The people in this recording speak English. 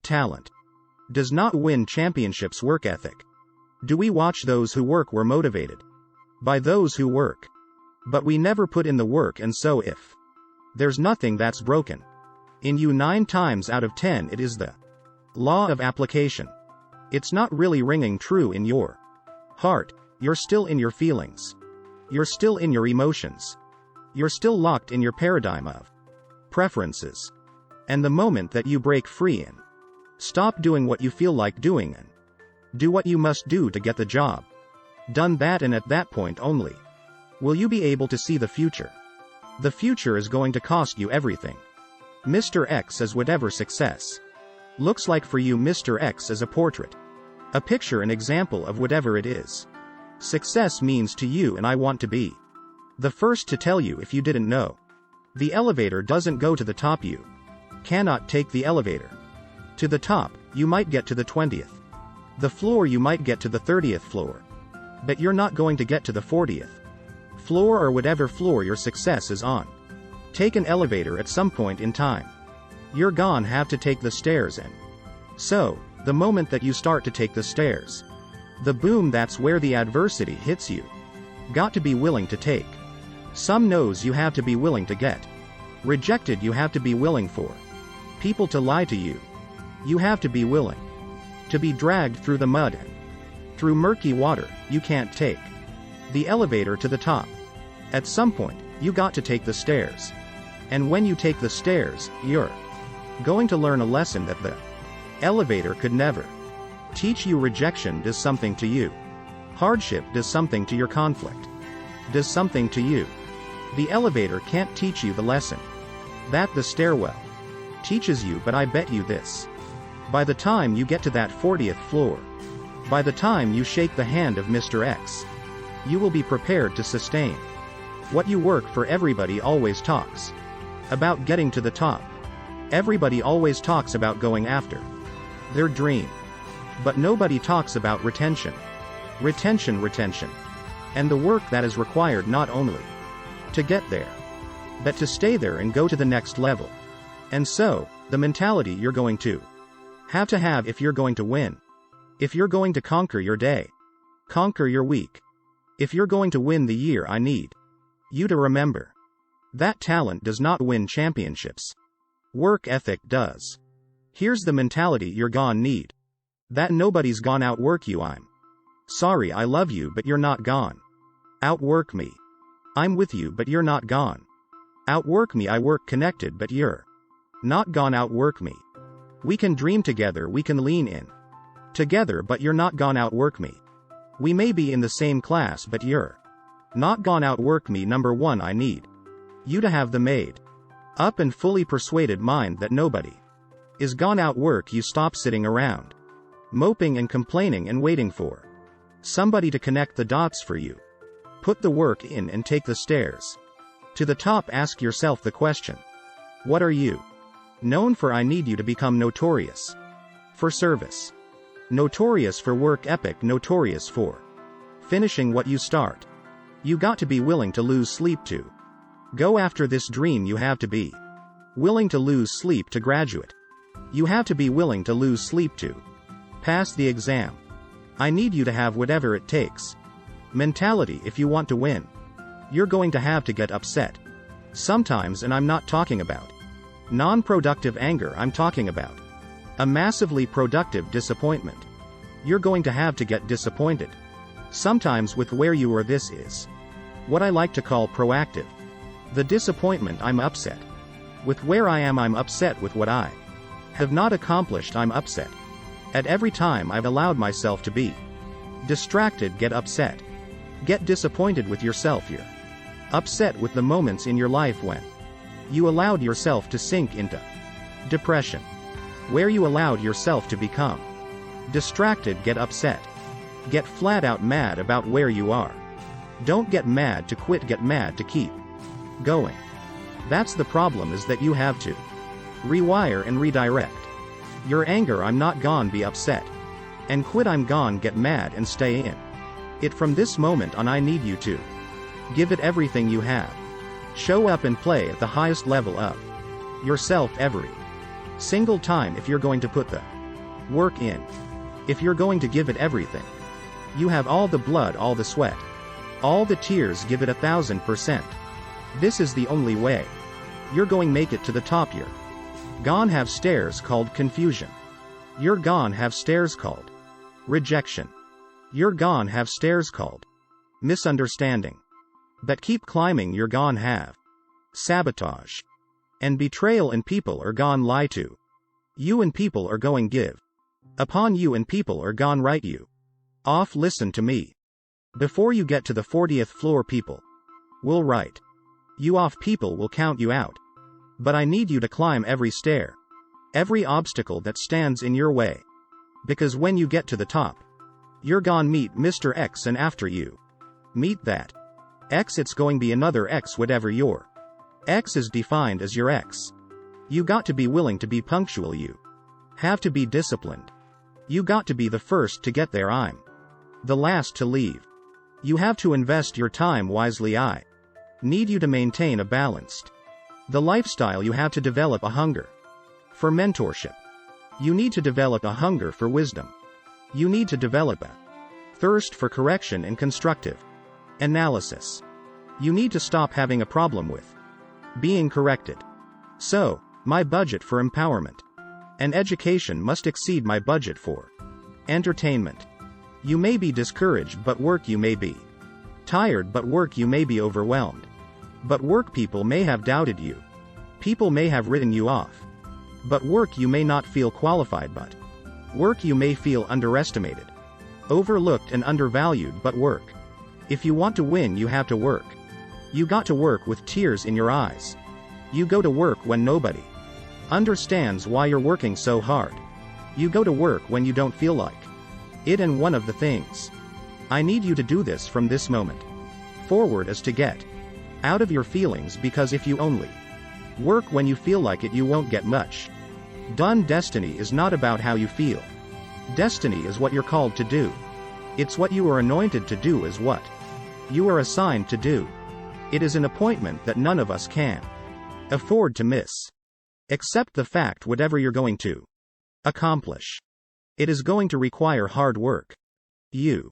talent does not win championships. Work ethic. Do we watch those who work? We're motivated by those who work, but we never put in the work, and so if there's nothing that's broken in you 9 times out of 10, it is the law of application. It's not really ringing true in your heart. You're still in your feelings. You're still in your emotions. You're still locked in your paradigm of preferences. And the moment that you break free and stop doing what you feel like doing and do what you must do to get the job done, that and at that point only will you be able to see the future. The future is going to cost you everything. Mr. X is whatever success looks like for you. Mr. X is a portrait, a picture, an example of whatever it is success means to you, and I want to be the first to tell you, if you didn't know, the elevator doesn't go to the top. You cannot take the elevator to the top. You might get to the 20th the floor, you might get to the 30th floor, but you're not going to get to the 40th floor or whatever floor your success is on. Take an elevator at some point in time. You're gonna have to take the stairs, and so, the moment that you start to take the stairs, the boom, that's where the adversity hits you. Got to be willing to take some no's. You have to be willing to get rejected. You have to be willing for people to lie to you. You have to be willing to be dragged through the mud and through murky water. You can't take the elevator to the top. At some point, you got to take the stairs. And when you take the stairs, you're going to learn a lesson that the elevator could never teach you. Rejection does something to you. Hardship does something to your conflict. Does something to you. The elevator can't teach you the lesson that the stairwell teaches you, but I bet you this. By the time you get to that 40th floor, by the time you shake the hand of Mr. X, you will be prepared to sustain what you work for. Everybody always talks about getting to the top. Everybody always talks about going after their dream. But nobody talks about retention. Retention. And the work that is required, not only to get there, but to stay there and go to the next level. And so, the mentality you're going to have if you're going to win. If you're going to conquer your day, conquer your week. If you're going to win the year, I need you to remember that talent does not win championships. Work ethic does. Here's the mentality you're gonna need. That nobody's gonna outwork you. I'm sorry, I love you, but you're not gone outwork me. I'm with you, but you're not gone outwork me. I work connected, but you're not gonna outwork me. We can dream together, we can lean in together, but you're not gonna outwork me. We may be in the same class, but you're not gonna outwork me. Number 1, I need you to have the made up and fully persuaded mind that nobody is gonna outwork you. Stop sitting around moping and complaining and waiting for somebody to connect the dots for you. Put the work in and take the stairs to the top. Ask yourself the question, what are you known for? I need you to become notorious for service, notorious for work ethic, notorious for finishing what you start. You got to be willing to lose sleep to go after this dream. You have to be willing to lose sleep to graduate. You have to be willing to lose sleep to pass the exam. I need you to have whatever it takes mentality if you want to win. You're going to have to get upset sometimes, and I'm not talking about non-productive anger. I'm talking about a massively productive disappointment. You're going to have to get disappointed sometimes with where you are. This is what I like to call proactive. The disappointment. I'm upset with where I am. I'm upset with what I have not accomplished. I'm upset at every time I've allowed myself to be distracted. Get upset. Get disappointed with yourself. You're upset with the moments in your life when you allowed yourself to sink into depression, where you allowed yourself to become distracted. Get upset. Get flat out mad about where you are. Don't get mad to quit, get mad to keep going. That's the problem, is that you have to rewire and redirect your anger. I'm not gonna be upset and quit. I'm gonna get mad and stay in it from this moment on. I need you to give it everything you have. Show up and play at the highest level of yourself every single time. If you're going to put the Work in. If you're going to give it everything. You have all the blood, all the sweat. All the tears, give it 1,000%. This is the only way. You're going make it to the top. You're gone have stairs called confusion. You're gone have stairs called rejection. You're gone have stairs called misunderstanding. But keep climbing, you're gone have sabotage. And betrayal, and people are gone lie to you, and people are going give upon you, and people are gone write you off. Listen to me. Before you get to the 40th floor, people will write you off, people will count you out. But I need you to climb every stair, every obstacle that stands in your way. Because when you get to the top, you're gone meet Mr. X, and after you meet that X, it's going be another X. Whatever your X is defined as your X. You got to be willing to be punctual. You have to be disciplined. You got to be the first to get there. I'm the last to leave. You have to invest your time wisely. I need you to maintain a balanced the lifestyle. You have to develop a hunger for mentorship. You need to develop a hunger for wisdom. You need to develop a thirst for correction and constructive analysis. You need to stop having a problem with being corrected. So, my budget for empowerment and education must exceed my budget for entertainment. You may be discouraged, but work. You may be tired, but work. You may be overwhelmed, but work. People may have doubted you. People may have written you off. But work. You may not feel qualified, but work. You may feel underestimated, overlooked, and undervalued, but work. If you want to win, you have to work. You got to work with tears in your eyes. You go to work when nobody understands why you're working so hard. You go to work when you don't feel like it. And one of the things I need you to do this from this moment forward is to get out of your feelings, because if you only work when you feel like it, you won't get much done. Destiny is not about how you feel. Destiny is what you're called to do. It's what you are anointed to do, is what you are assigned to do. It is an appointment that none of us can afford to miss. Accept the fact, whatever you're going to accomplish, it is going to require hard work. You